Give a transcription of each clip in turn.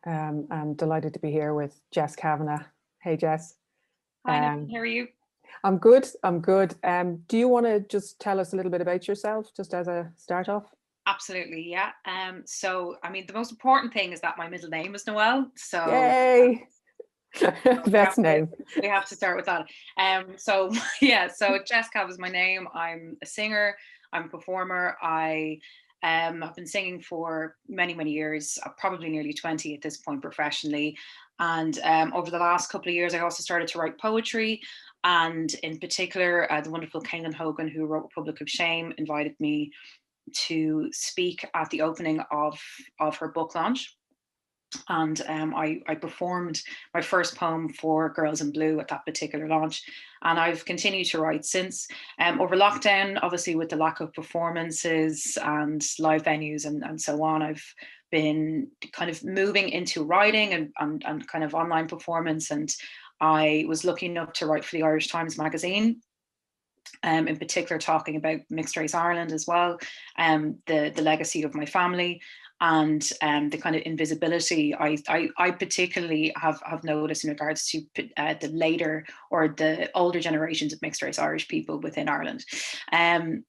I'm delighted to be here with Jess Kavanagh. Hey, Jess. Hi, Noelle, Um, how are you? I'm good. I'm good. Do you want to just tell us a little bit about yourself, just as a start off? Absolutely, yeah. So I mean, the most important thing is that my middle name is Noelle. So Yay! we have Best to name. we have to start with that. So yeah, so Jess Kav is my name. I'm a singer. I'm a performer. I have been singing for many, many years, probably nearly 20 at this point professionally. And over the last couple of years, I also started to write poetry. And in particular, the wonderful Kaylin Hogan, who wrote Republic of Shame, invited me to speak at the opening of her book launch. And I performed my first poem for Girls in Blue at that particular launch. And I've continued to write since. Over lockdown, obviously, with the lack of performances and live venues and so on, I've been kind of moving into writing and kind of online performance. And I was lucky enough to write for the Irish Times magazine, in particular talking about mixed race Ireland as well, the legacy of my family and the kind of invisibility I particularly have noticed in regards to the later or the older generations of mixed race Irish people within Ireland. Um,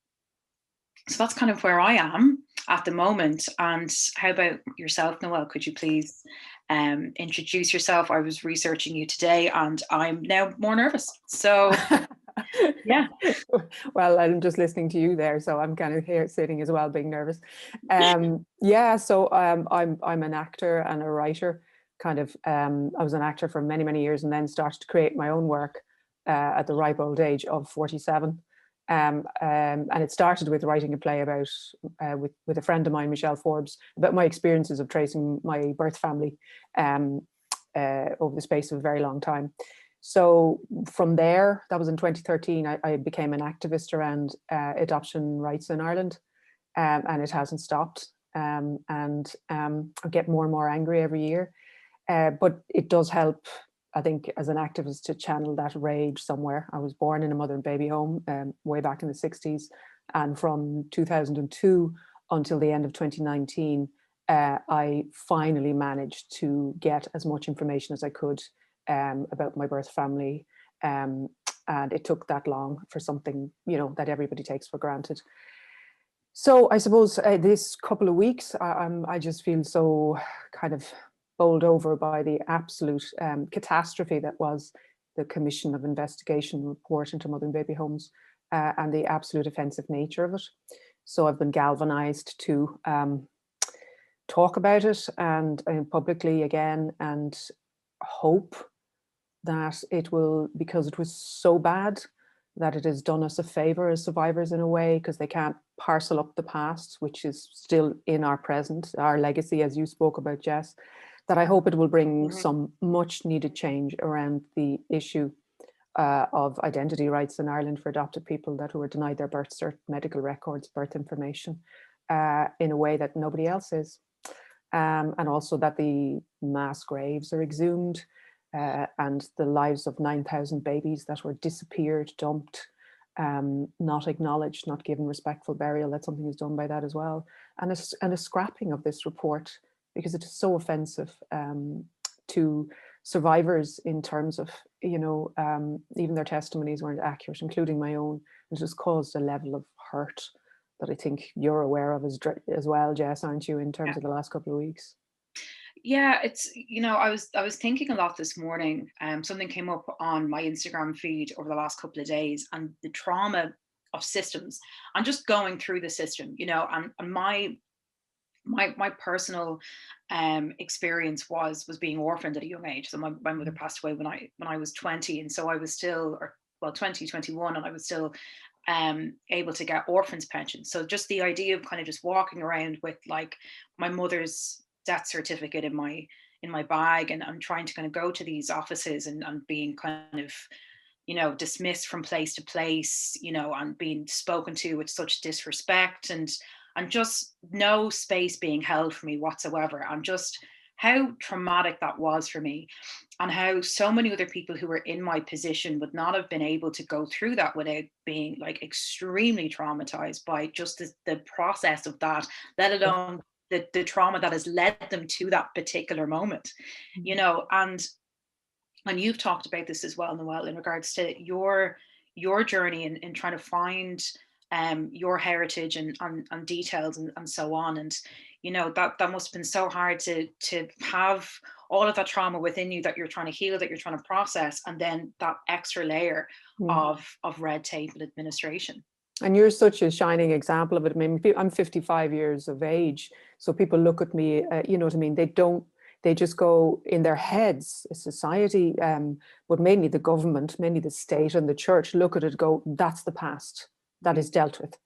so that's kind of where I am at the moment. And how about yourself, Noelle? Could you please introduce yourself? I was researching you today and I'm now more nervous. So yeah. Well, I'm just listening to you there, so I'm kind of here sitting as well, being nervous. Yeah, so I'm an actor and a writer. Kind of, I was an actor for many, many years, and then started to create my own work at the ripe old age of 47. And it started with writing a play about with a friend of mine, Michelle Forbes, about my experiences of tracing my birth family um, over the space of a very long time. So from there, that was in 2013, I became an activist around adoption rights in Ireland, and it hasn't stopped. I get more and more angry every year, but it does help, I think, as an activist to channel that rage somewhere. I was born in a mother and baby home way back in the 60s, and from 2002 until the end of 2019, I finally managed to get as much information as I could about my birth family. Um, and it took that long for something, that everybody takes for granted. So I suppose this couple of weeks, I just feel so kind of bowled over by the absolute catastrophe that was the Commission of Investigation report into mother and baby homes, and the absolute offensive nature of it. So I've been galvanized to talk about it and publicly again, and hope that it will, because it was so bad, that it has done us a favor as survivors in a way, because they can't parcel up the past, which is still in our present, our legacy, as you spoke about, Jess, that I hope it will bring Mhm. some much needed change around the issue of identity rights in Ireland for adopted people who were denied their birth cert, medical records, birth information, in a way that nobody else is. And also that the mass graves are exhumed, and the lives of 9,000 babies that were disappeared, dumped, not acknowledged, not given respectful burial, that something is done by that as well. And a scrapping of this report, because it is so offensive to survivors in terms of, even their testimonies weren't accurate, including my own. It just caused a level of hurt that I think you're aware of as well, Jess, aren't you, in terms Yeah. of the last couple of weeks? Yeah, it's I was thinking a lot this morning. Something came up on my Instagram feed over the last couple of days, and the trauma of systems. And just going through the system, and my personal experience was being orphaned at a young age. So my mother passed away when I was 20, and so I was still, or well, 2021, and I was still able to get orphans pension. So just the idea of kind of just walking around with like my mother's death certificate in my bag, and I'm trying to kind of go to these offices and being kind of dismissed from place to place, and being spoken to with such disrespect, and just no space being held for me whatsoever, and just how traumatic that was for me, and how so many other people who were in my position would not have been able to go through that without being like extremely traumatized by just the process of that, let Yeah. alone the trauma that has led them to that particular moment, you know. And you've talked about this as well, Noelle, in regards to your journey in trying to find your heritage and details and so on. And you know, that must have been so hard to have all of that trauma within you that you're trying to heal, that you're trying to process, and then that extra layer of red tape and administration. And you're such a shining example of it. I mean, I'm 55 years of age, so people look at me, you know what I mean? They just go in their heads, society, but mainly the government, mainly the state and the church look at it, go, that's the past, that is dealt with.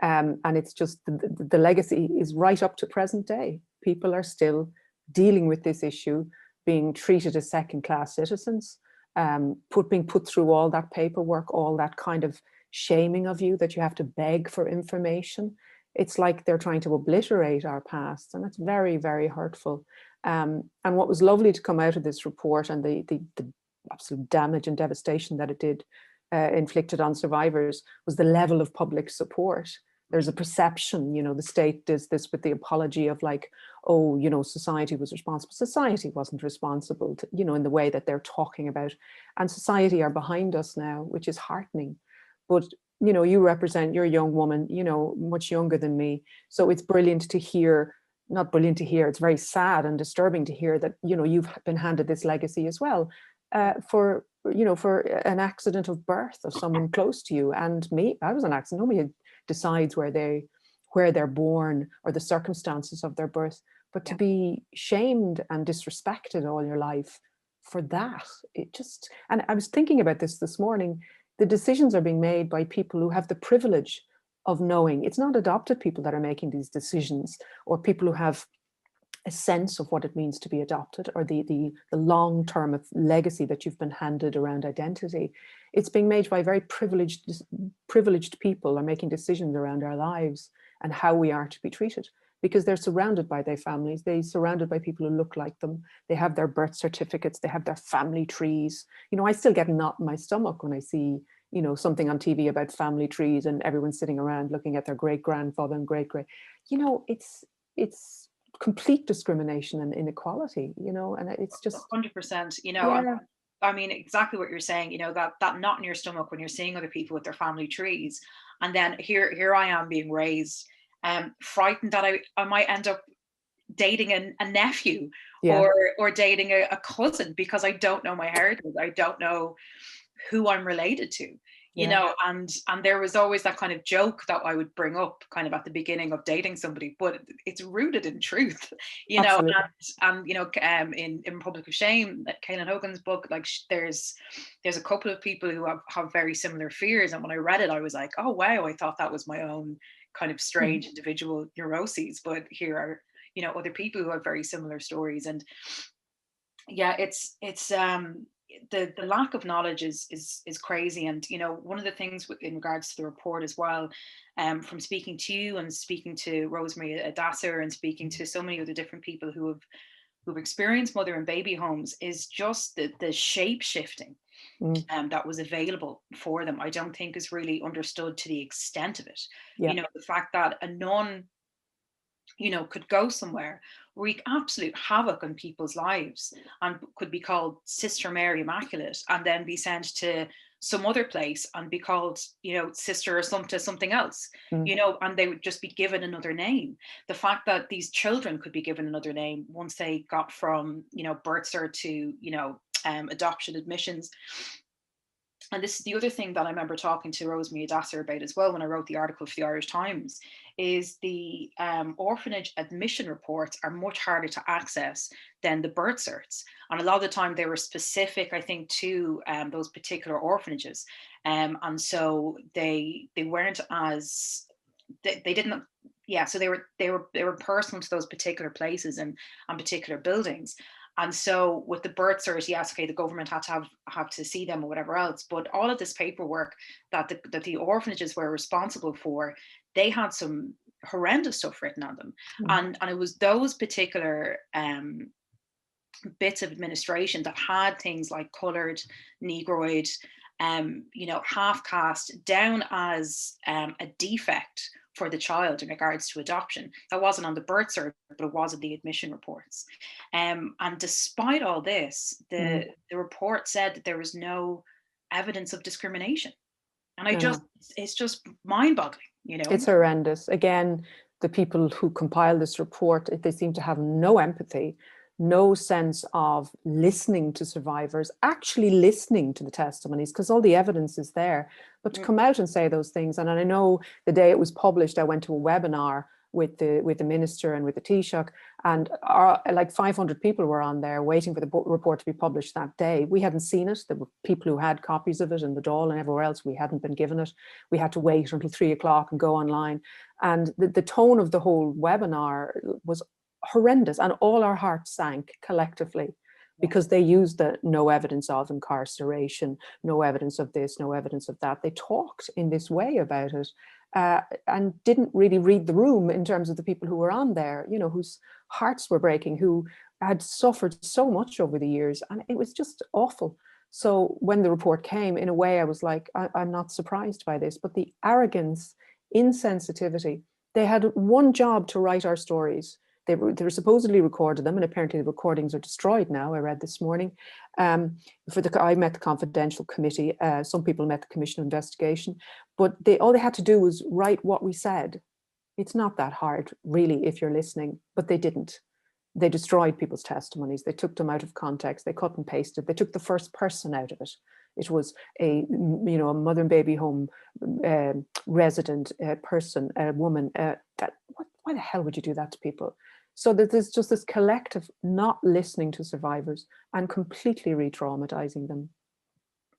And it's just the legacy is right up to present day. People are still dealing with this issue, being treated as second-class citizens, being put through all that paperwork, all that kind of shaming of you, that you have to beg for information. It's like they're trying to obliterate our past, and it's very, very hurtful. And what was lovely to come out of this report, and the absolute damage and devastation that it did inflicted on survivors, was the level of public support. There's a perception, you know, the state does this with the apology of like, oh, you know, society was responsible. Society wasn't responsible, to, you know, in the way that they're talking about. And society are behind us now, which is heartening. But, you know, you're a young woman, you know, much younger than me. So it's brilliant to hear, not brilliant to hear, it's very sad and disturbing to hear that, you know, you've been handed this legacy as well, for, you know, for an accident of birth of someone close to you. And me, I was an accident. Nobody decides where they're born or the circumstances of their birth, but to be shamed and disrespected all your life for that, it just, and I was thinking about this morning, the decisions are being made by people who have the privilege of knowing. It's not adopted people that are making these decisions, or people who have a sense of what it means to be adopted, or the long-term of legacy that you've been handed around identity. It's being made by very privileged people are making decisions around our lives and how we are to be treated, because they're surrounded by their families, they're surrounded by people who look like them, they have their birth certificates, they have their family trees. You know, I still get a knot in my stomach when I see, you know, something on TV about family trees and everyone sitting around looking at their great-grandfather and great-great. You know, it's complete discrimination and inequality, you know, and it's just 100%, you know. yeah. I mean, exactly what you're saying, you know, that knot in your stomach when you're seeing other people with their family trees. And then here I am being raised, frightened that I might end up dating a nephew, Yeah. or dating a cousin, because I don't know my heritage. I don't know who I'm related to, you know. And there was always that kind of joke that I would bring up kind of at the beginning of dating somebody, but it's rooted in truth, you know. Absolutely. And you know, in Republic of Shame, Kaylin Hogan's book, like there's a couple of people who have very similar fears, and when I read it I was like, oh wow, I thought that was my own kind of strange individual neuroses, but here are, you know, other people who have very similar stories. And yeah, it's the lack of knowledge is crazy. And you know, one of the things in regards to the report as well, from speaking to you and speaking to Rosemary Adasser and speaking to so many other different people who've experienced mother and baby homes, is just the shape shifting that was available for them. I don't think is really understood to the extent of it. Yeah. You know, the fact that a nun, you know, could go somewhere, wreak absolute havoc on people's lives, and could be called Sister Mary Immaculate, and then be sent to some other place and be called, you know, sister or something else, you know, and they would just be given another name. The fact that these children could be given another name once they got from, you know, birth cert to, you know, adoption admissions. And this is the other thing that I remember talking to Rosemary Adasser about as well when I wrote the article for the Irish Times, is the orphanage admission reports are much harder to access than the birth certs. And a lot of the time they were specific, I think, to those particular orphanages. And so they weren't as, they didn't, yeah, so they were personal to those particular places and particular buildings. And so with the birth cert, yes, okay, the government had to have to see them or whatever else, but all of this paperwork that the orphanages were responsible for, they had some horrendous stuff written on them. And it was those particular bits of administration that had things like coloured, negroid, you know, half caste down as a defect for the child in regards to adoption. That wasn't on the birth cert, but it was in the admission reports. And despite all this, the report said that there was no evidence of discrimination. And it's just mind-boggling, you know. It's horrendous. Again, the people who compile this report, they seem to have no empathy, no sense of listening to survivors, actually listening to the testimonies, because all the evidence is there. But to come out and say those things, and I know the day it was published, I went to a webinar with the minister and with the Taoiseach, and like 500 people were on there waiting for the report to be published that day. We hadn't seen it. There were people who had copies of it in the Dáil and everywhere else. We hadn't been given it. We had to wait until 3 o'clock and go online. And the tone of the whole webinar was horrendous, and all our hearts sank collectively, because they used the no evidence of incarceration, no evidence of this, no evidence of that. They talked in this way about it, and didn't really read the room in terms of the people who were on there, you know, whose hearts were breaking, who had suffered so much over the years, and it was just awful. So when the report came, in a way, I was like, I'm not surprised by this, but the arrogance, insensitivity, they had one job: to write our stories. They were supposedly recorded them, and apparently the recordings are destroyed now. I read this morning. I met the confidential committee. Some people met the Commission of Investigation, but all they had to do was write what we said. It's not that hard, really, if you're listening, but they didn't. They destroyed people's testimonies. They took them out of context. They cut and pasted. They took the first person out of it. It was a mother and baby home resident person, a woman. Why the hell would you do that to people? So that there's just this collective not listening to survivors and completely re-traumatizing them.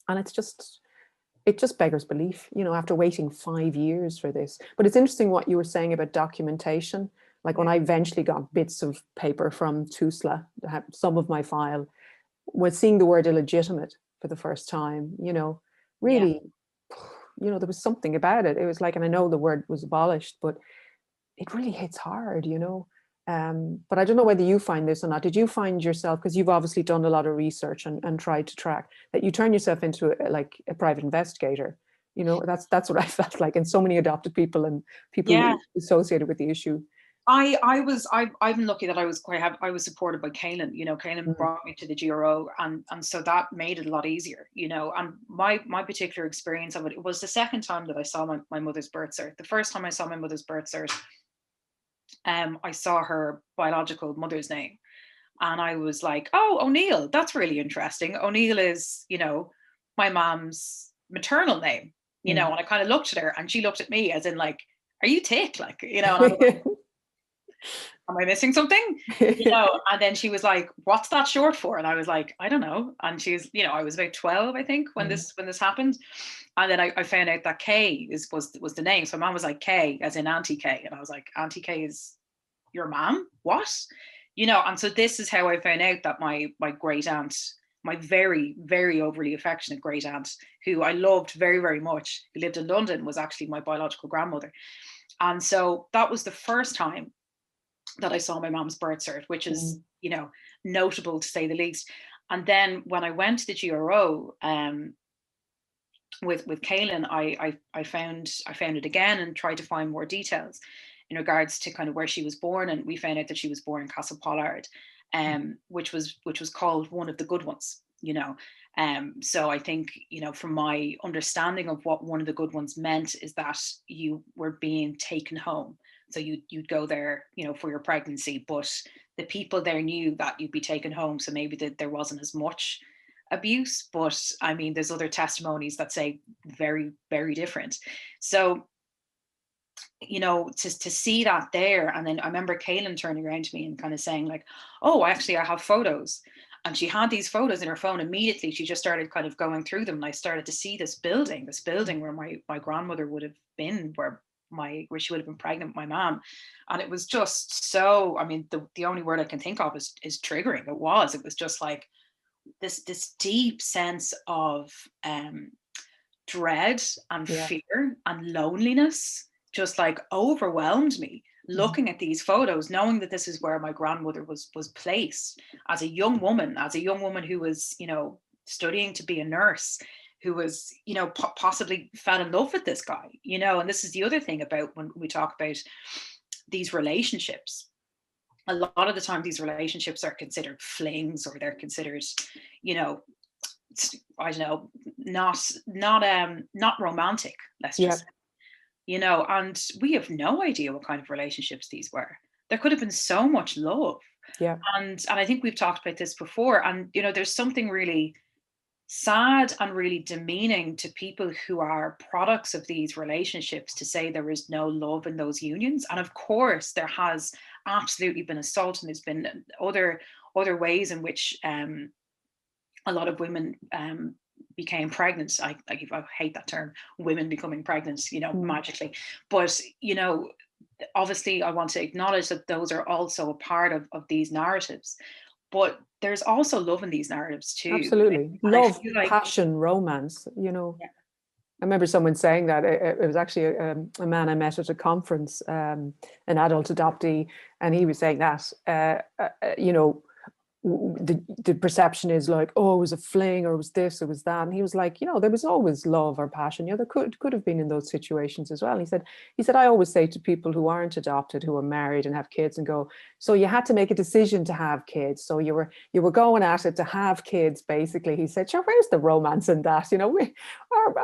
And it just beggars belief, you know, after waiting 5 years for this. But it's interesting what you were saying about documentation. Like when I eventually got bits of paper from TUSLA, some of my file, was seeing the word illegitimate for the first time, you know, really, you know, there was something about it. It was like, and I know the word was abolished, but it really hits hard, you know. But I don't know whether you find this or not. Did you find yourself, because you've obviously done a lot of research and tried to track, that you turn yourself into like a private investigator? You know, that's what I felt like, and so many adopted people and people associated with the issue. I've been lucky that I was supported by Caelan. You know, Caelan brought me to the GRO, and so that made it a lot easier, you know. And my particular experience of it was the second time that I saw my mother's birth cert. The first time I saw my mother's birth cert, I saw her biological mother's name, and I was like, oh, O'Neill, that's really interesting. O'Neill is, you know, my mom's maternal name, you know. And I kind of looked at her, and she looked at me as in like, are you tick? Like, you know, and I was like, am I missing something? You know, and then she was like, what's that short for? And I was like, I don't know. And she's, you know, I was about 12, I think, when this happened. And then I found out that K was the name. So mom was like, K, as in Auntie K. And I was like, Auntie K is your mom? What? You know, and so this is how I found out that my great aunt, my very, very overly affectionate great aunt, who I loved very, very much, who lived in London, was actually my biological grandmother. And so that was the first time that I saw my mom's birth cert, which is, you know, notable to say the least. And then when I went to the GRO with Caelan, I found it again and tried to find more details in regards to kind of where she was born. And we found out that she was born in Castlepollard, which was called one of the good ones, you know. So I think, you know, from my understanding of what one of the good ones meant is that you were being taken home. So you'd go there, you know, for your pregnancy, but the people there knew that you'd be taken home. So maybe that there wasn't as much abuse, but I mean, there's other testimonies that say very, very different. So, you know, to see that there. And then I remember Caelan turning around to me and kind of saying like, oh, actually, I have photos. And she had these photos in her phone. Immediately, she just started kind of going through them. And I started to see this building where my grandmother would have been, where she would have been pregnant with my mom. And it was just so, I mean, the only word I can think of is triggering. It was just like this deep sense of dread and fear and loneliness just like overwhelmed me, looking at these photos, knowing that this is where my grandmother was placed as a young woman who was, you know, studying to be a nurse, who was, you know, possibly fell in love with this guy, you know. And this is the other thing about when we talk about these relationships. A lot of the time, these relationships are considered flings, or they're considered, you know, I don't know, not romantic. Let's Yeah. just, you know, and we have no idea what kind of relationships these were. There could have been so much love. Yeah. And I think we've talked about this before. And, you know, there's something really sad and really demeaning to people who are products of these relationships to say there is no love in those unions. And of course, there has absolutely been assault, and there's been other ways in which a lot of women became pregnant. I hate that term, women becoming pregnant, you know, magically. But, you know, obviously I want to acknowledge that those are also a part of these narratives. But there's also love in these narratives too. Absolutely. And I Love, feel like, passion, romance, you know. yeah, I remember someone saying that. It was actually a man I met at a conference, an adult adoptee, and he was saying that, you know, the perception is like, oh, it was a fling, or it was this, it was that. And he was like, you know, there was always love or passion. You know, there could have been in those situations as well. And he said, I always say to people who aren't adopted, who are married and have kids, and go, so you had to make a decision to have kids. So you were going at it to have kids, basically. He said, sure, where's the romance in that? You know,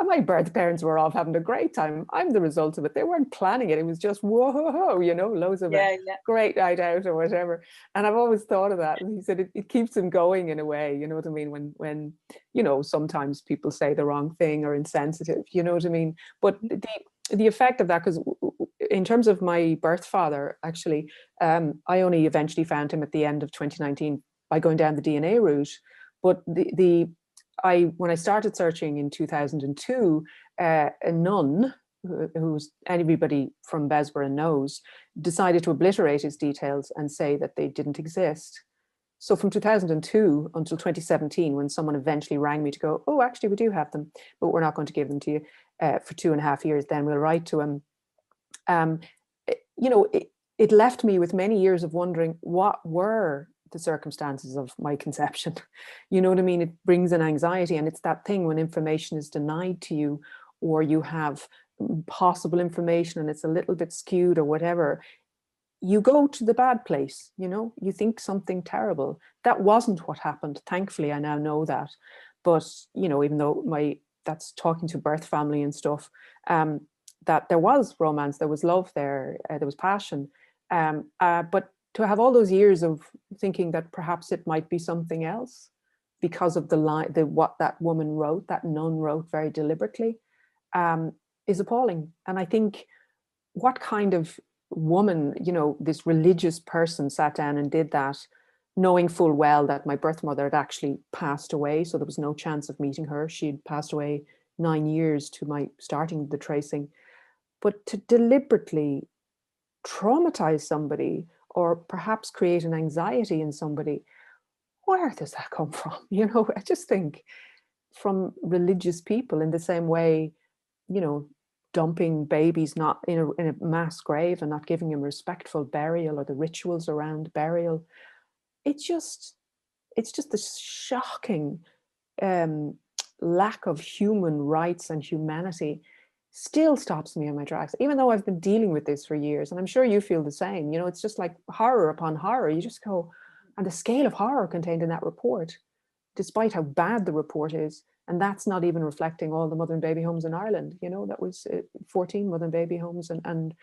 my birth parents were off having a great time. I'm the result of it. They weren't planning it. It was just, whoa, you know, loads of a yeah, yeah, great night out or whatever. And I've always thought of that. And he said it keeps him going in a way, you know what I mean? When you know, sometimes people say the wrong thing or insensitive, you know what I mean? But the effect of that, because in terms of my birth father, actually, I only eventually found him at the end of 2019 by going down the DNA route. But when I started searching in 2002, a nun who's anybody from Besborough knows, decided to obliterate his details and say that they didn't exist. So from 2002 until 2017, when someone eventually rang me to go, oh, actually, we do have them, but we're not going to give them to you for 2.5 years, then we'll write to him. You know, it left me with many years of wondering what were the circumstances of my conception. You know what I mean? It brings an anxiety, and it's that thing when information is denied to you, or you have possible information and it's a little bit skewed or whatever, you go to the bad place, you know, you think something terrible. That wasn't what happened. Thankfully, I now know that. But, you know, even though that's talking to birth family and stuff, that there was romance, there was love there, there was passion. But to have all those years of thinking that perhaps it might be something else because of what that woman wrote, that nun wrote very deliberately, is appalling. And I think, what kind of woman, you know, this religious person sat down and did that, knowing full well that my birth mother had actually passed away, so there was no chance of meeting her. She'd passed away 9 years to my starting the tracing. But to deliberately traumatize somebody, or perhaps create an anxiety in somebody, where does that come from? You know, I just think from religious people, in the same way, you know, dumping babies not in a mass grave and not giving them respectful burial, or the rituals around burial. It's just the shocking lack of human rights and humanity still stops me in my tracks, even though I've been dealing with this for years. And I'm sure you feel the same. You know, it's just like horror upon horror. You just go, and the scale of horror contained in that report, despite how bad the report is. And that's not even reflecting all the mother and baby homes in Ireland. You know, that was 14 mother and baby homes and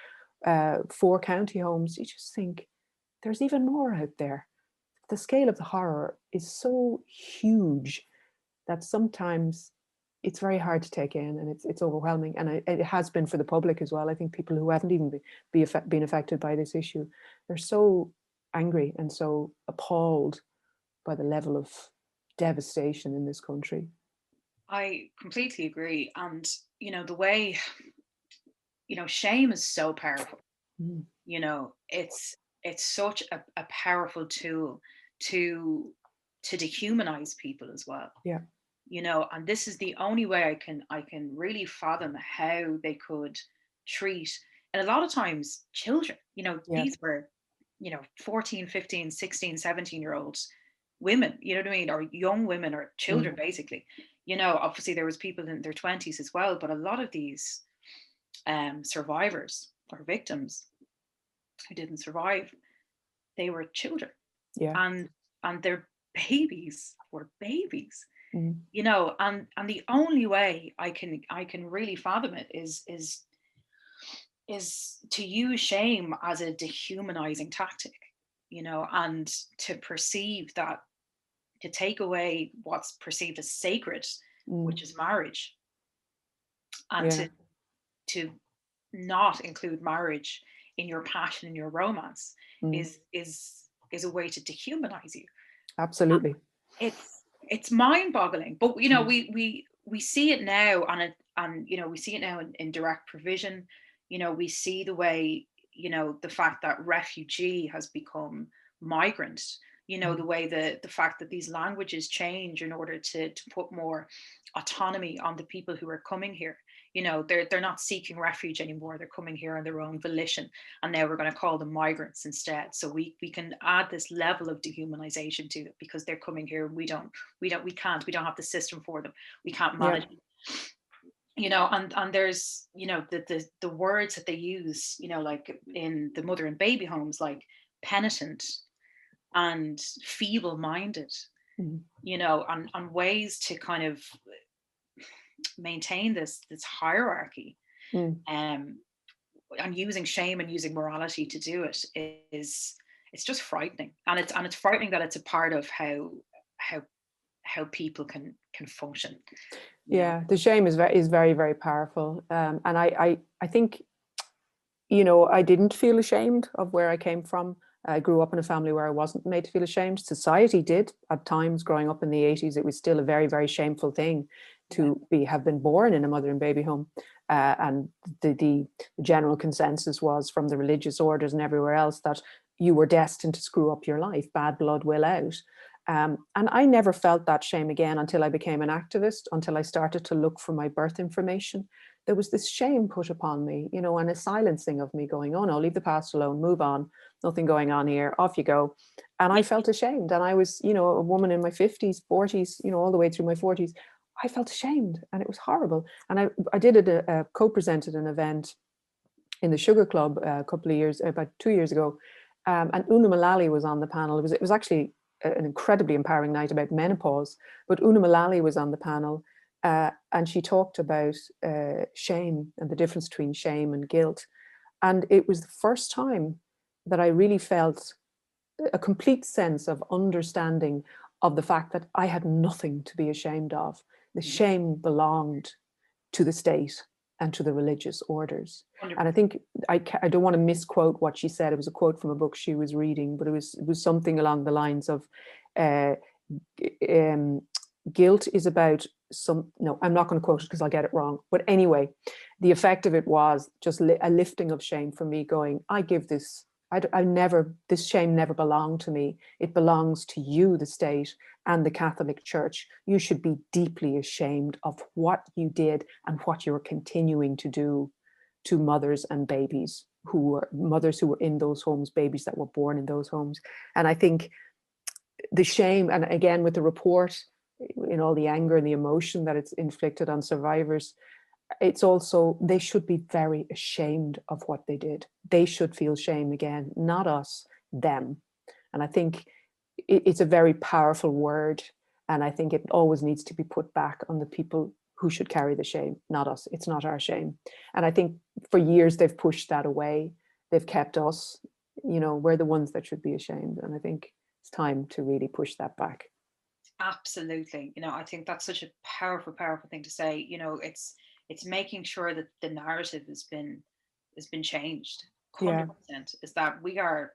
4 county homes. You just think there's even more out there. The scale of the horror is so huge that sometimes it's very hard to take in, and it's overwhelming. And it has been for the public as well. I think people who haven't even been affected by this issue, they're so angry and so appalled by the level of devastation in this country. I completely agree. And, you know, the way, you know, shame is so powerful. Mm. You know, it's such a powerful tool to dehumanize people as well. Yeah. You know, and this is the only way I can really fathom how they could treat, and a lot of times, children. You know, Yeah. these were, you know, 14, 15, 16, 17-year olds women, you know what I mean, or young women, or children, Mm. basically, You know, obviously there was people in their 20s as well, but a lot of these survivors or victims who didn't survive, they were children, Yeah. and their babies were babies. Mm. You know, and the only way I can really fathom it is to use shame as a dehumanizing tactic, you know, and to perceive that, to take away what's perceived as sacred, Mm. which is marriage, and Yeah. to not include marriage in your passion, in your romance, Mm. is a way to dehumanize you. Absolutely. It's mind-boggling, but you know, Mm. we see it now, and you know, we see it now in direct provision. You know, we see the way, you know, the fact that refugee has become migrant. You know, the Mm. way the fact that these languages change in order to put more autonomy on the people who are coming here. You know, they're not seeking refuge anymore, they're coming here on their own volition, and now we're going to call them migrants instead. So we can add this level of dehumanization to it because they're coming here. We don't have the system for them. We can't Yeah. manage it. You know, and there's, you know, the words that they use, you know, like in the mother and baby homes, like penitent and feeble-minded, Mm. you know, and ways to kind of maintain this hierarchy, Mm. um and using shame and using morality to do it is, it's just frightening, and it's frightening that it's a part of how how people can function, you know. Yeah, the shame is very, very powerful. And I think, you know, I didn't feel ashamed of where I came from. I grew up in a family where I wasn't made to feel ashamed. Society did at times. Growing up in the 80s, it was still a very, very shameful thing Yeah. to have been born in a mother and baby home. And the general consensus was from the religious orders and everywhere else that you were destined to screw up your life. Bad blood will out. And I never felt that shame again until I became an activist, until I started to look for my birth information. There was this shame put upon me, you know, and a silencing of me going, oh no, leave the past alone, move on, nothing going on here, off you go. And I felt ashamed. And I was, you know, a woman in my 50s, 40s, you know, all the way through my 40s. I felt ashamed and it was horrible. And I did a co-presented an event in the Sugar Club a couple of years, about 2 years ago. And Una Mullally was on the panel. It was actually an incredibly empowering night about menopause, but Una Mullally was on the panel. And she talked about shame and the difference between shame and guilt. And it was the first time that I really felt a complete sense of understanding of the fact that I had nothing to be ashamed of. The shame belonged to the state and to the religious orders. And I think I don't want to misquote what she said. It was a quote from a book she was reading, but it was something along the lines of uh, guilt is about some, no, I'm not going to quote it because I'll get it wrong. But anyway, the effect of it was just a lifting of shame for me going, I give this, this shame never belonged to me. It belongs to you, the state and the Catholic Church. You should be deeply ashamed of what you did and what you're continuing to do to mothers and babies who were mothers who were in those homes, babies that were born in those homes. And I think the shame, and again with the report, in all the anger and the emotion that it's inflicted on survivors, it's also, they should be very ashamed of what they did. They should feel shame again, not us, them. And I think it's a very powerful word. And I think it always needs to be put back on the people who should carry the shame, not us. It's not our shame. And I think for years they've pushed that away. They've kept us, you know, we're the ones that should be ashamed. And I think it's time to really push that back. Absolutely. You know, I think that's such a powerful thing to say. You know, it's making sure that the narrative has been changed. Yeah. 100% is that we are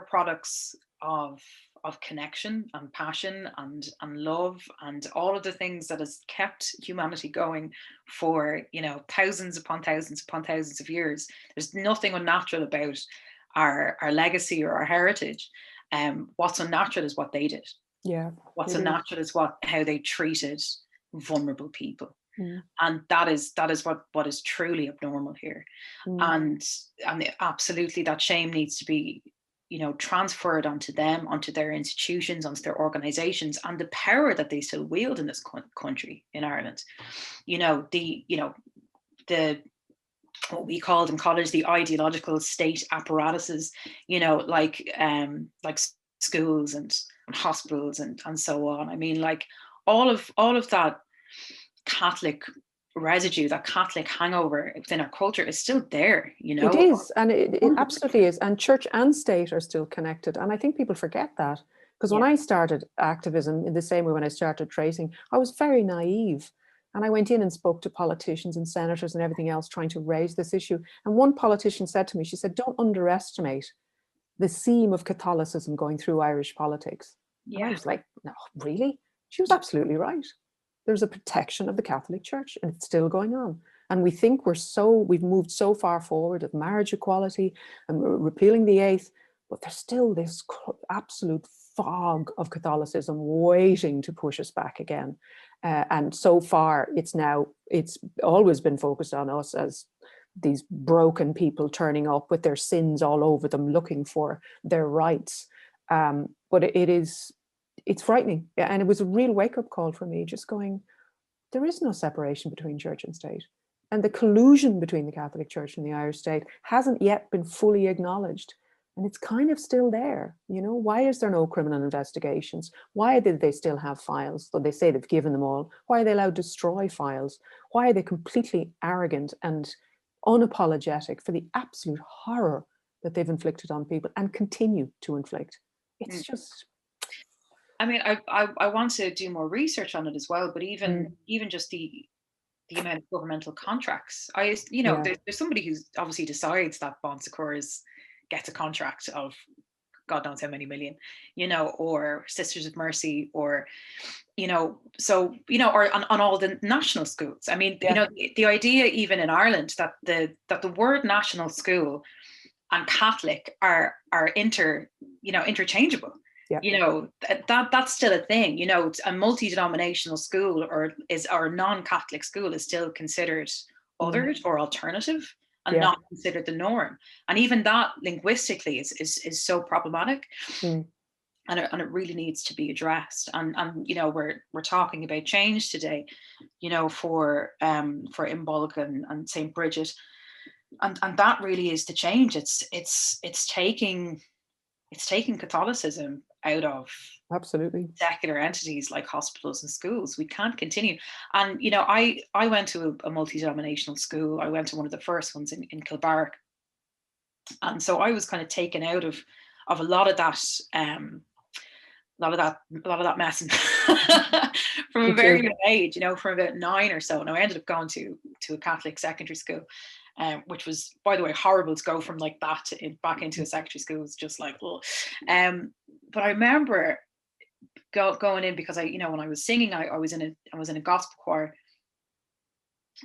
products of connection and passion and love and all of the things that has kept humanity going for, you know, thousands upon thousands upon thousands of years. There's nothing unnatural about our legacy or our heritage. What's unnatural is what they did. Yeah. What's It is. unnatural is how they treated vulnerable people, Mm. and that is what is truly abnormal here. Mm. And absolutely, that shame needs to be, transferred onto them, onto their institutions, onto their organizations, and the power that they still wield in this country, in Ireland. The what we called in college the ideological state apparatuses, like schools and hospitals and so on. I mean, like all of that Catholic residue, that Catholic hangover within our culture is still there, It is, and it absolutely is. And church and state are still connected. And I think people forget that. Because when I started activism, in the same way when I started tracing, I was very naive. And I went in and spoke to politicians and senators and everything else trying to raise this issue. And one politician said to me, she said, don't underestimate the seam of Catholicism going through Irish politics. Yeah. And I was like, no, really? She was absolutely right. There's a protection of the Catholic Church, and it's still going on. And we think we've moved so far forward of marriage equality and repealing the eighth, but there's still this absolute fog of Catholicism waiting to push us back again. And so far, it's always been focused on us as these broken people turning up with their sins all over them, looking for their rights. But it's frightening. And it was a real wake-up call for me, just going, there is no separation between church and state. And the collusion between the Catholic Church and the Irish state hasn't yet been fully acknowledged. And it's kind of still there. Why is there no criminal investigations? Why did they still have files? Though they say they've given them all. Why are they allowed to destroy files? Why are they completely arrogant and unapologetic for the absolute horror that they've inflicted on people and continue to inflict? It's just... I mean, I want to do more research on it as well, but even just the amount of governmental contracts. There's somebody who obviously decides that Bon Secours gets a contract of God knows how many million, or Sisters of Mercy, or or on all the national schools. I mean, the idea even in Ireland that the word national school and Catholic are interchangeable. Yeah. That's still a thing. A multi-denominational school or a non-Catholic school is still considered othered or alternative and not considered the norm. And even that linguistically is so problematic. And it really needs to be addressed. And we're talking about change today, for Imbolc and St. Bridget. And that really is the change. It's taking Catholicism out of absolutely secular entities like hospitals and schools. We can't continue. And I went to a multi-denominational school. I went to one of the first ones in Kilbarrack, and so I was kind of taken out of a lot of that messing from a very young age. From about 9 or so. And I ended up going to a Catholic secondary school. Which was, by the way, horrible to go from like that back into a secondary school. It was just like, oh. But I remember going in because when I was singing, I was in a gospel choir,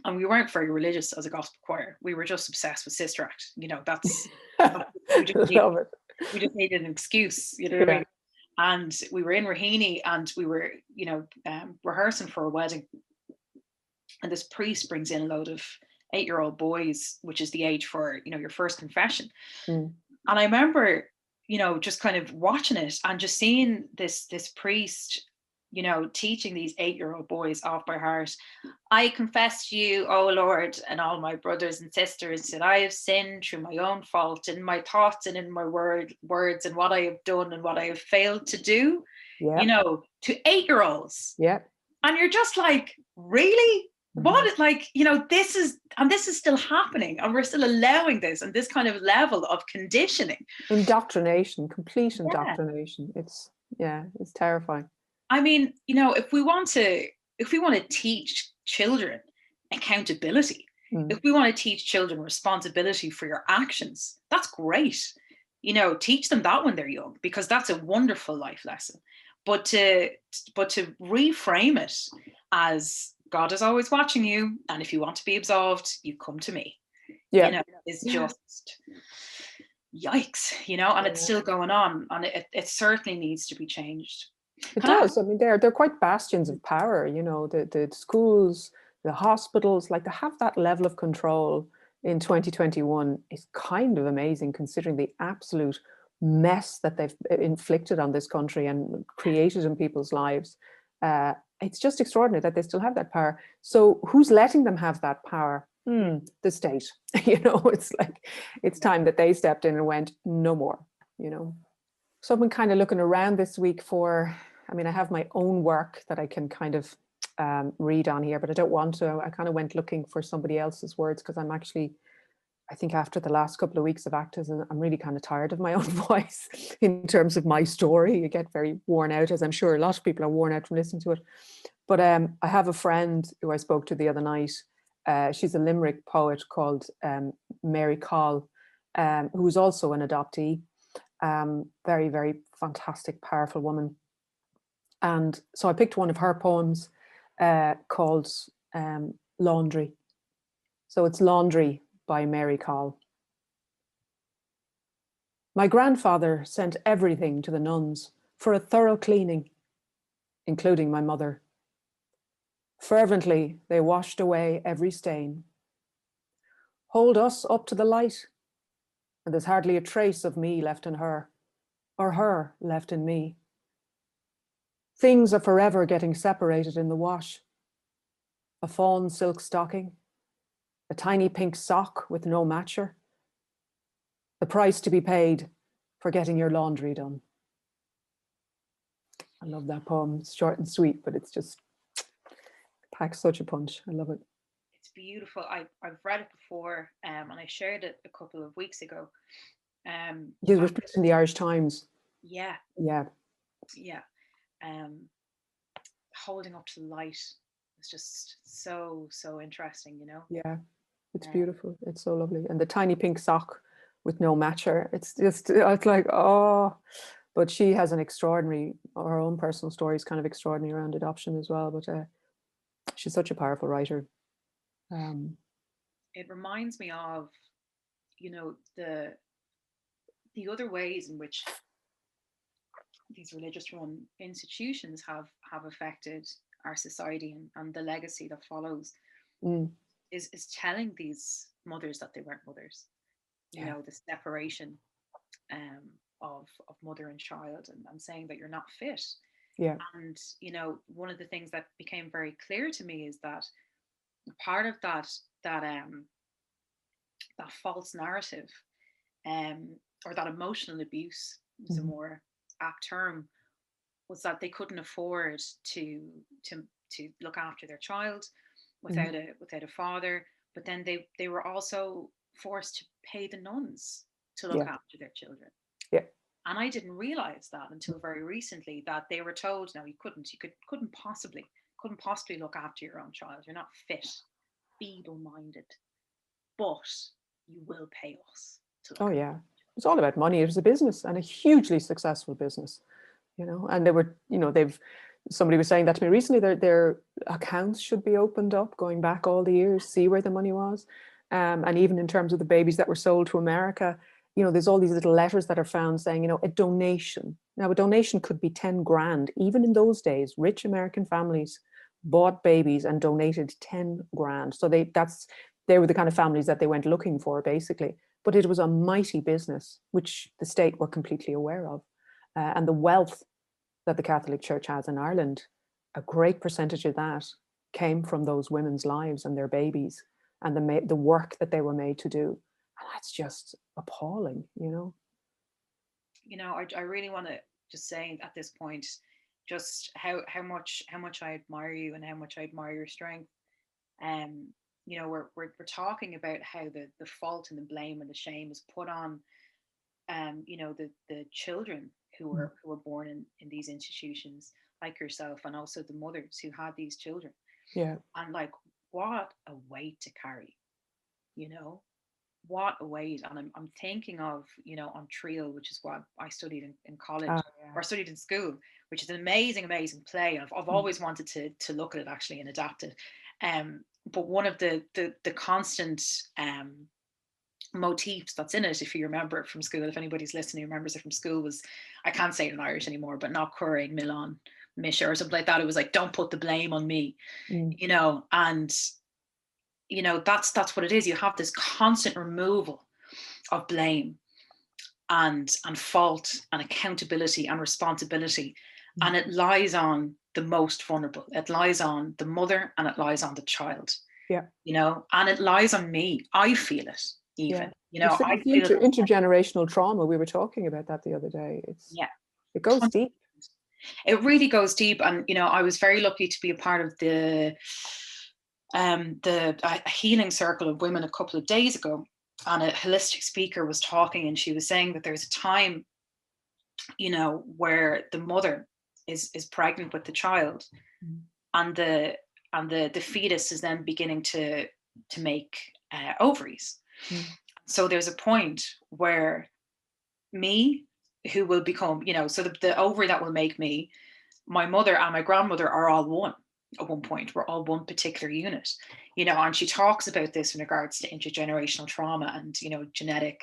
and we weren't very religious as a gospel choir. We were just obsessed with Sister Act. We just needed an excuse. What I mean? And we were in Raheny, and we were rehearsing for a wedding, and this priest brings in a load of 8-year-old boys, which is the age for your first confession. And I remember just kind of watching it and just seeing this priest teaching these 8-year-old boys off by heart. I confess to you, O Lord, and all my brothers and sisters, that I have sinned through my own fault in my thoughts and in my words, and what I have done and what I have failed to do. To 8-year-olds. And you're just like, really? What, this is still happening, and we're still allowing this, and this kind of level of conditioning, complete indoctrination. It's terrifying. I mean, if we want to teach children accountability, if we want to teach children responsibility for your actions, that's great. Teach them that when they're young, because that's a wonderful life lesson. But to reframe it as God is always watching you, and if you want to be absolved, you come to me. It's just yikes, and it's still going on, and it certainly needs to be changed. It does. I mean, they're quite bastions of power. The schools, the hospitals, like, to have that level of control in 2021 is kind of amazing, considering the absolute mess that they've inflicted on this country and created in people's lives. It's just extraordinary that they still have that power. So who's letting them have that power? The state. It's like, it's time that they stepped in and went, no more, So I've been kind of looking around this week for, I have my own work that I can kind of read on here, but I don't want to. I kind of went looking for somebody else's words because I'm actually, I think after the last couple of weeks of acting, I'm really kind of tired of my own voice in terms of my story. You get very worn out, as I'm sure a lot of people are worn out from listening to it. But I have a friend who I spoke to the other night. She's a Limerick poet called Mary Call, who's also an adoptee. Very, very fantastic, powerful woman. And so I picked one of her poems called Laundry. So it's Laundry by Mary Call. My grandfather sent everything to the nuns for a thorough cleaning, including my mother. Fervently, they washed away every stain. Hold us up to the light, and there's hardly a trace of me left in her, or her left in me. Things are forever getting separated in the wash. A fawn silk stocking, a tiny pink sock with no matcher, the price to be paid for getting your laundry done. I love that poem. It's short and sweet, but it's just packs such a punch. I love it. It's beautiful. I've read it before, and I shared it a couple of weeks ago. It was put in the Irish Times. Yeah. Yeah. Yeah. Holding up to the light is just so interesting, Yeah, it's beautiful. It's so lovely. And the tiny pink sock with no matcher. It's like, oh, but she has an extraordinary, her own personal story is kind of extraordinary around adoption as well. But she's such a powerful writer. It reminds me of, the other ways in which these religious run institutions have affected our society, and the legacy that follows is telling these mothers that they weren't mothers. The separation of mother and child, and saying that you're not fit. Yeah. And one of the things that became very clear to me is that part of that false narrative, or that emotional abuse is a more apt term, was that they couldn't afford to look after their child without a father. But then they were also forced to pay the nuns to look after their children. Yeah. And I didn't realize that until very recently, that they were told, no, you couldn't possibly look after your own child. You're not fit, feeble-minded, but you will pay us to look. Oh yeah, it's all about money. It was a business, and a hugely successful business, and they were, somebody was saying that to me recently, their accounts should be opened up, going back all the years, see where the money was. And even in terms of the babies that were sold to America, there's all these little letters that are found saying, a donation. Now, a donation could be 10 grand. Even in those days, rich American families bought babies and donated 10 grand. So they were the kind of families that they went looking for, basically. But it was a mighty business, which the state were completely aware of. And the wealth that the Catholic Church has in Ireland, a great percentage of that came from those women's lives and their babies, and the work that they were made to do. And that's just appalling, I really want to just say at this point just how much I admire you, and how much I admire your strength. We're talking about how the fault and the blame and the shame is put on the children who were born in these institutions, like yourself, and also the mothers who had these children. Yeah. And like, what a weight to carry, what a weight. And I'm thinking of, on Trio, which is what I studied in college, or studied in school, which is an amazing play. And I've always wanted to look at it actually and adapt it. But one of the constant motifs that's in it, if you remember it from school, if anybody's listening who remembers it from school, was, I can't say it in Irish anymore, but not Currain Milan Misha or something like that. It was like, don't put the blame on me, and that's what it is. You have this constant removal of blame, and fault and accountability and responsibility. And it lies on the most vulnerable. It lies on the mother and it lies on the child. Yeah. And it lies on me. I feel it even. It's I the feel it. intergenerational trauma. We were talking about that the other day. It goes deep. It really goes deep. And, I was very lucky to be a part of the healing circle of women a couple of days ago. And a holistic speaker was talking, and she was saying that there's a time, where the mother is pregnant with the child, and the fetus is then beginning to make ovaries. So there's a point where me, who will become, so the ovary that will make me, my mother and my grandmother are all one. At one point, we're all one particular unit, and she talks about this in regards to intergenerational trauma and, genetic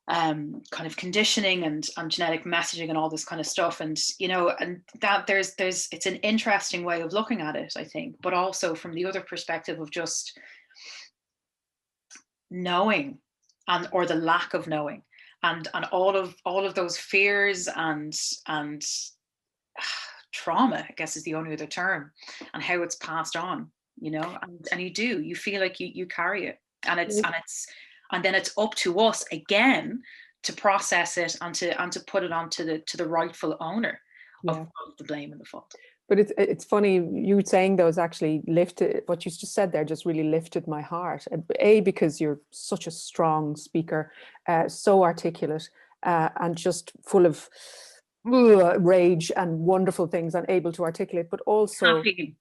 kind of conditioning and genetic messaging and all this kind of stuff. And, and that there's it's an interesting way of looking at it, I think, but also from the other perspective of just knowing or the lack of knowing and all of those fears and trauma, I guess is the only other term, and how it's passed on, and you feel like you carry it, and then it's up to us again to process it and to put it onto the rightful owner of the blame and the fault. But it's funny, you saying those actually lifted, what you just said there just really lifted my heart. Because you're such a strong speaker, so articulate, and just full of rage and wonderful things and able to articulate, but also caffeine.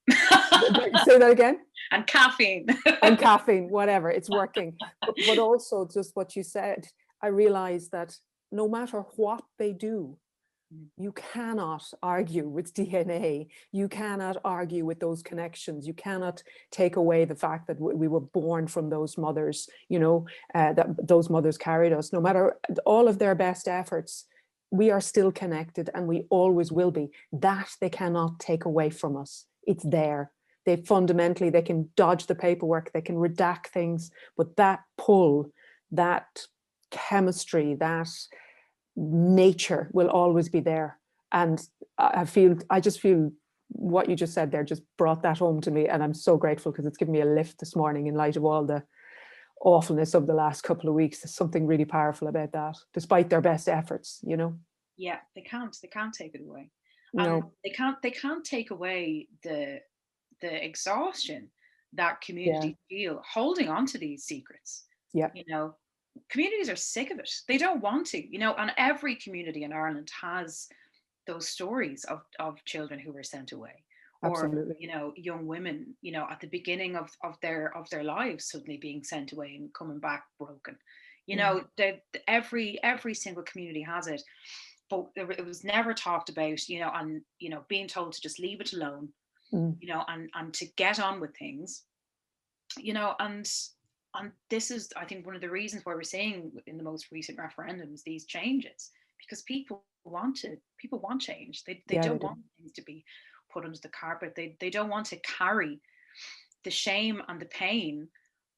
Say that again. And caffeine. And caffeine, whatever, it's working. But also just what you said, I realized that no matter what they do, you cannot argue with DNA. You cannot argue with those connections. You cannot take away the fact that we were born from those mothers, that those mothers carried us. No matter all of their best efforts, we are still connected, and we always will be. That they cannot take away from us. It's there. They can dodge the paperwork, they can redact things, but that pull, that chemistry, that nature will always be there. And I just feel what you just said there just brought that home to me, and I'm so grateful because it's given me a lift this morning in light of all the awfulness of the last couple of weeks. There's something really powerful about that, despite their best efforts, Yeah, they can't take it away. No. They can't take away the exhaustion that communities feel holding on to these secrets. Yeah. Communities are sick of it. They don't want to, and every community in Ireland has those stories of children who were sent away. Absolutely. Or, young women, at the beginning of their lives suddenly being sent away and coming back broken. Every single community has it. But it was never talked about, and, being told to just leave it alone, and to get on with things, and this is, I think, one of the reasons why we're seeing in the most recent referendums these changes, because people want change. They don't want things to be put under the carpet. They don't want to carry the shame and the pain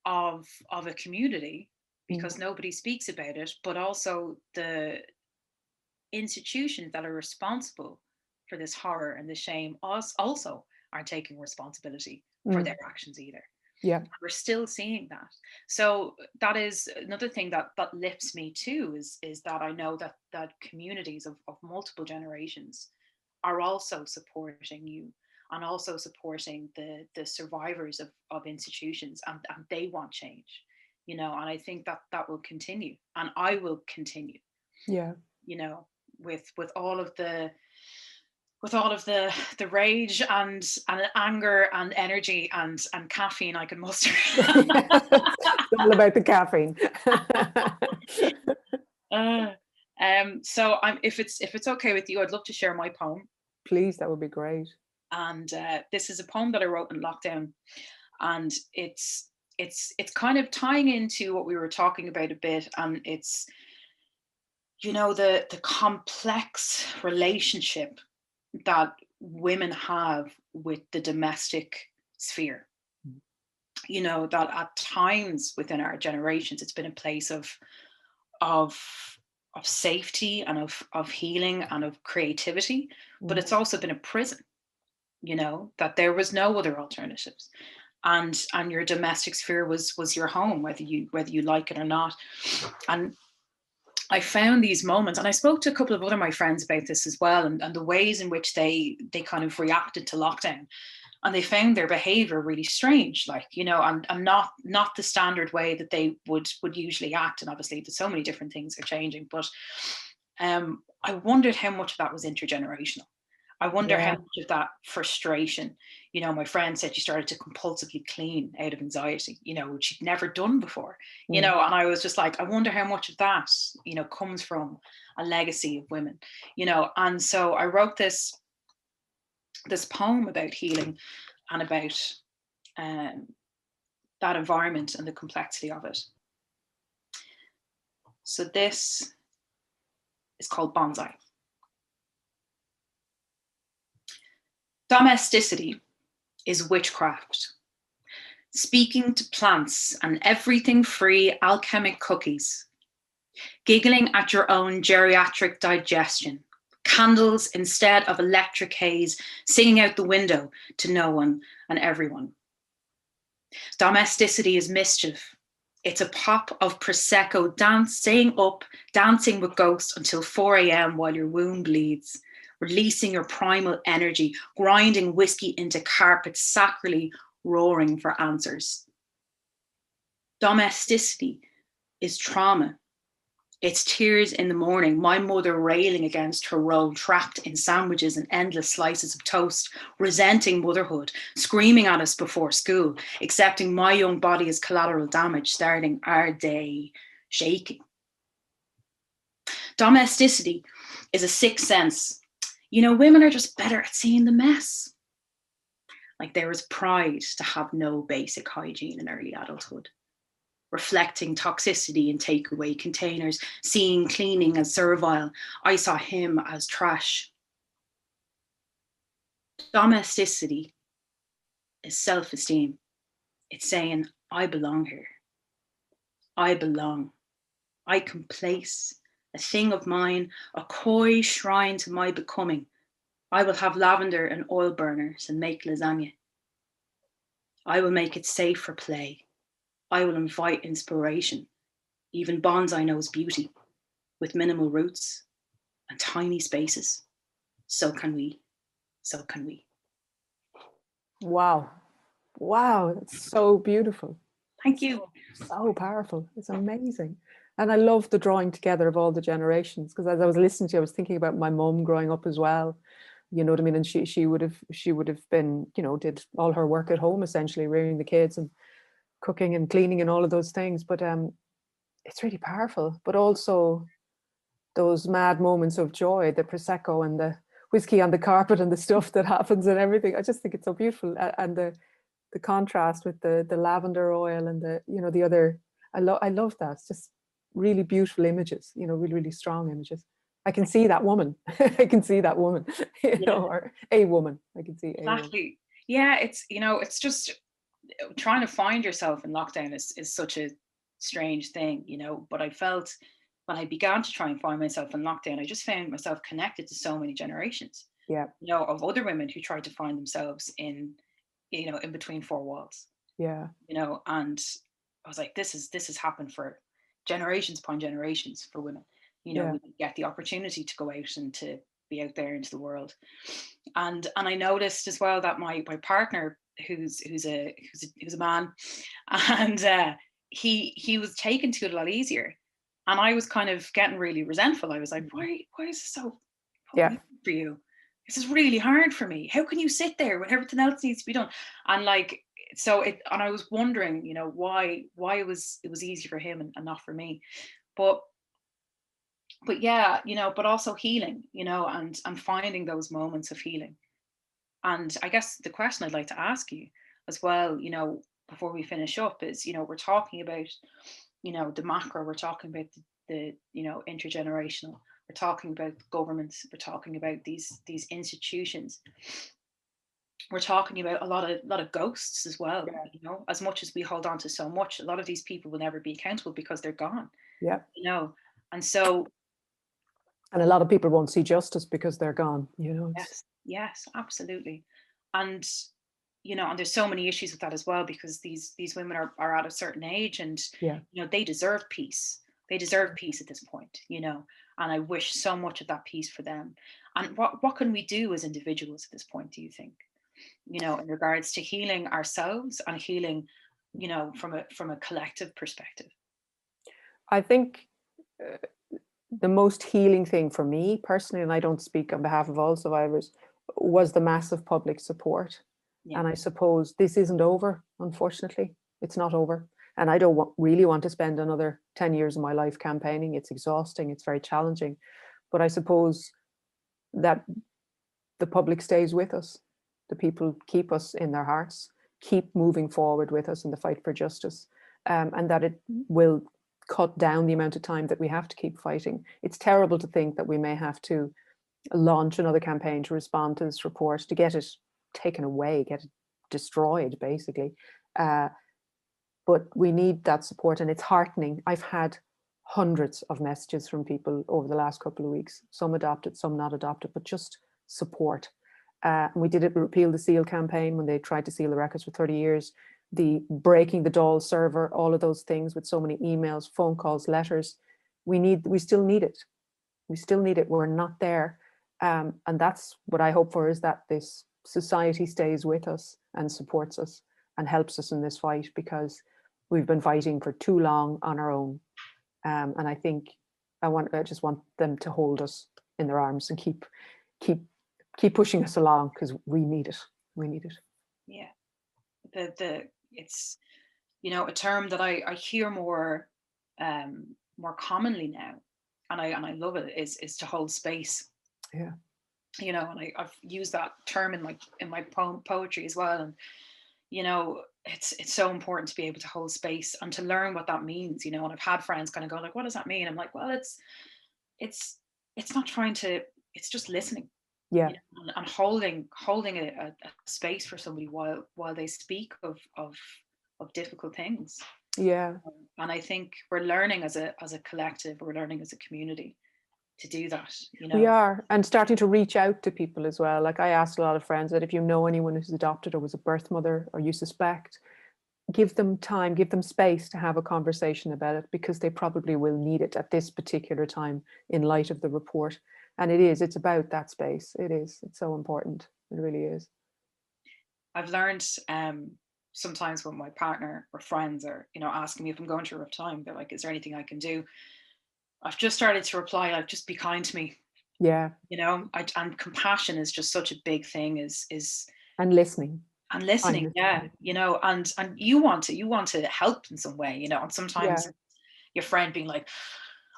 of a community, because nobody speaks about it, but also the institutions that are responsible for this horror and the shame also aren't taking responsibility for their actions either. Yeah, we're still seeing that. So that is another thing that lifts me too, is that I know that communities of multiple generations are also supporting you, and also supporting the survivors of institutions, and they want change, and I think that will continue, and I will continue, with all of the rage and anger and energy and caffeine I can muster. It's all about the caffeine. So if it's okay with you, I'd love to share my poem. Please, that would be great. And this is a poem that I wrote in lockdown, and it's kind of tying into what we were talking about a bit, and it's the complex relationship that women have with the domestic sphere. That at times within our generations, it's been a place of safety and of healing and of creativity, but it's also been a prison, that there was no other alternatives. And your domestic sphere was your home, whether you like it or not. And I found these moments, and I spoke to a couple of other my friends about this as well, and the ways in which they kind of reacted to lockdown, and they found their behavior really strange, like, and not the standard way that they would usually act. And obviously there's so many different things are changing, but I wondered how much of that was intergenerational. I wonder how much of that frustration, my friend said she started to compulsively clean out of anxiety, which she'd never done before, and I was just like, I wonder how much of that, comes from a legacy of women, and so I wrote this poem about healing and about that environment and the complexity of it. So this is called Bonsai. Domesticity is witchcraft, speaking to plants and everything free alchemic cookies, giggling at your own geriatric digestion, candles instead of electric haze, singing out the window to no one and everyone. Domesticity is mischief. It's a pop of Prosecco, dancing with ghosts until 4 a.m. while your womb bleeds, releasing your primal energy, grinding whiskey into carpet, sacrally roaring for answers. Domesticity is trauma. It's tears in the morning, my mother railing against her role, trapped in sandwiches and endless slices of toast, resenting motherhood, screaming at us before school, accepting my young body as collateral damage, starting our day shaking. Domesticity is a sixth sense. Women are just better at seeing the mess. Like there is pride to have no basic hygiene in early adulthood. Reflecting toxicity in takeaway containers, seeing cleaning as servile. I saw him as trash. Domesticity is self-esteem. It's saying, I belong here. I belong. I can place a thing of mine, a coy shrine to my becoming. I will have lavender and oil burners and make lasagna. I will make it safe for play. I will invite inspiration. Even bonsai knows beauty with minimal roots and tiny spaces. So can we. So can we. Wow. Wow. That's so beautiful. Thank you. So powerful. It's amazing. And I love the drawing together of all the generations, because as I was listening to you, I was thinking about my mum growing up as well. You know what I mean? And she would have been, did all her work at home, essentially rearing the kids and cooking and cleaning and all of those things. But it's really powerful. But also those mad moments of joy, the Prosecco and the whiskey on the carpet and the stuff that happens and everything. I just think it's so beautiful. And the contrast with the lavender oil and the other, I love that. It's just really beautiful images, really, really strong images. I can see that woman. I can see that woman, or a woman. I can see exactly. A woman. Yeah, it's just trying to find yourself in lockdown is such a strange thing, but I felt when I began to try and find myself in lockdown, I just found myself connected to so many generations, of other women who tried to find themselves in between four walls. Yeah. And I was like, this has happened for generations upon generations for women. We get the opportunity to go out and to be out there into the world. And I noticed as well that my partner, who's a man, and he was taken to it a lot easier. And I was kind of getting really resentful. I was like, why is this so hard for you? This is really hard for me. How can you sit there when everything else needs to be done? And like, and I was wondering, why it was easy for him and not for me. But yeah, but also healing, and finding those moments of healing. And I guess the question I'd like to ask you as well, before we finish up is, we're talking about, the macro, we're talking about the intergenerational, we're talking about governments, we're talking about these institutions. We're talking about a lot of ghosts as well. As much as we hold on to so much, a lot of these people will never be accountable because they're gone. Yeah. And so And a lot of people won't see justice because they're gone, you know. Yes, absolutely. And and there's so many issues with that as well, because these women are at a certain age, and Yeah. they deserve peace. They deserve peace at this point, and I wish so much of that peace for them. And what can we do as individuals at this point, do you think, in regards to healing ourselves and healing, from a collective perspective? I think the most healing thing for me personally, and I don't speak on behalf of all survivors, was the massive public support. Yeah. And I suppose this isn't over, unfortunately. It's not over. And I don't really want to spend another 10 years of my life campaigning. It's exhausting. It's very challenging. But I suppose that the public stays with us. The people keep us in their hearts, keep moving forward with us in the fight for justice, and that it will cut down the amount of time that we have to keep fighting. It's terrible to think that we may have to launch another campaign to respond to this report, to get it taken away, get it destroyed, basically. But we need that support, and it's heartening. I've had hundreds of messages from people over the last couple of weeks, some adopted, some not adopted, but just support. And we did it with Repeal the Seal campaign when they tried to seal the records for 30 years, the breaking the Dáil server, all of those things with so many emails, phone calls, letters. We still need it. We still need it. We're not there. And that's what I hope for, is that this society stays with us and supports us and helps us in this fight, because we've been fighting for too long on our own. And I think I just want them to hold us in their arms and keep pushing us along, because we need it. We need it. Yeah. It's a term that I hear more commonly now, and I love it, is to hold space. Yeah. And I've used that term in my poetry as well. And it's so important to be able to hold space and to learn what that means. And I've had friends kind of go like, what does that mean? I'm like, well, it's not trying to, it's just listening. Yeah. And holding a space for somebody while they speak of difficult things. Yeah. And I think we're learning as a collective, we're learning as a community to do that. We are, and starting to reach out to people as well. Like, I asked a lot of friends that if you know anyone who's adopted or was a birth mother, or you suspect, give them time, give them space to have a conversation about it, because they probably will need it at this particular time in light of the report. And it's about that space. It's so important. It really is. I've learned sometimes when my partner or friends are, asking me if I'm going through a rough time, they're like, is there anything I can do? I've just started to reply, like, just be kind to me. Yeah. And compassion is just such a big thing, and listening. Yeah. And you want to help in some way, and sometimes your friend being like,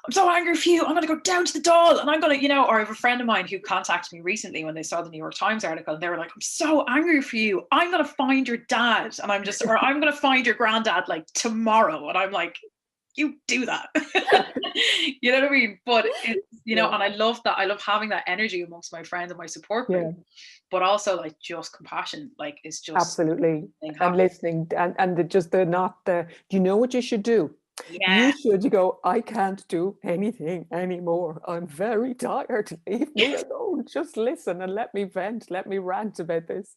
I'm so angry for you, I'm going to go down to the Dáil, and I'm going to, or I have a friend of mine who contacted me recently when they saw the New York Times article, and they were like, I'm so angry for you, I'm going to find your dad, and I'm going to find your granddad like tomorrow. And I'm like, you do that. You know what I mean? But and I love that. I love having that energy amongst my friends and my support group. But also, like, just compassion, like, is just absolutely, and listening, and just do you know what you should do? Yeah. You go, I can't do anything anymore, I'm very tired, leave me alone, just listen and let me vent, let me rant about this.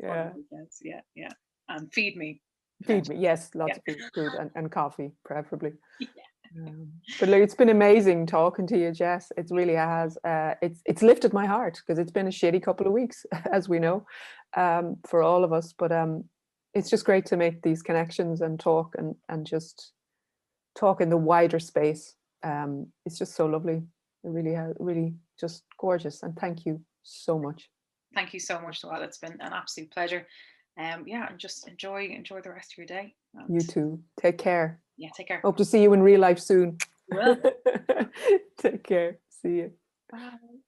Yeah. And feed me. Yes, lots of food and coffee, preferably. Yeah. But look, it's been amazing talking to you, Jess. It really has. It's lifted my heart, because it's been a shitty couple of weeks, as we know, for all of us. But it's just great to make these connections and talk and just talk in the wider space. It's just so lovely. It really just gorgeous. And thank you so much. Thank you so much, Noelle. It's been an absolute pleasure. And just enjoy the rest of your day. You too. Take care. Yeah, take care. Hope to see you in real life soon. Well. Take care. See you. Bye.